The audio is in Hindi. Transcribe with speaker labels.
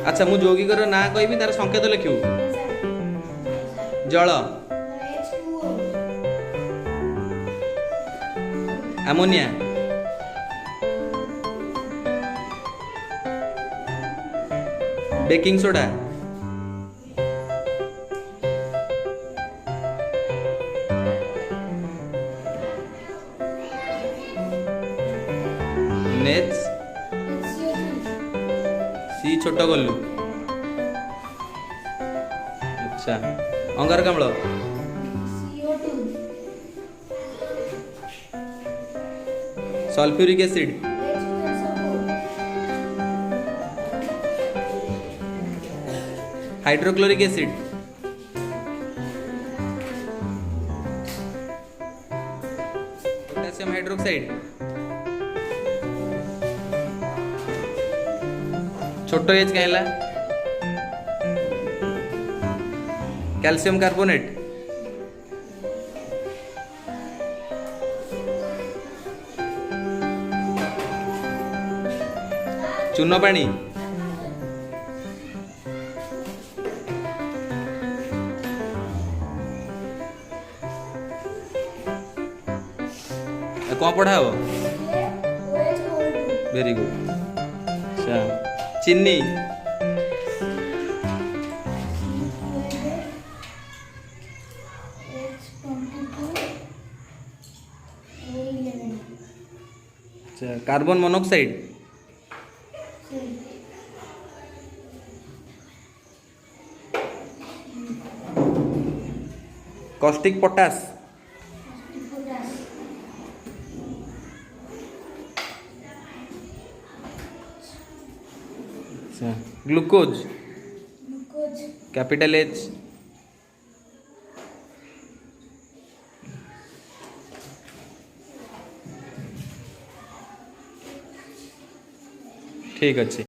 Speaker 1: अच्छा मु यौगिकर ना कहबी तार संकेत लिखिबू। जल, अमोनिया, बेकिंग सोडा, नेच सी छोट गलु। अच्छा अंगारकाम्ल, sulphuric acid, hydrochloric acid, potassium hydroxide, छोट एच कहला, कैल्शियम कार्बोनेट, चून पानी, कौन पढ़ा हो? Very good. अच्छा चीनी, अच्छा कार्बन मोनोक्साइड, कॉस्टिक पोटास, अच्छा ग्लूकोज, कैपिटल एच, ठीक अच्छे।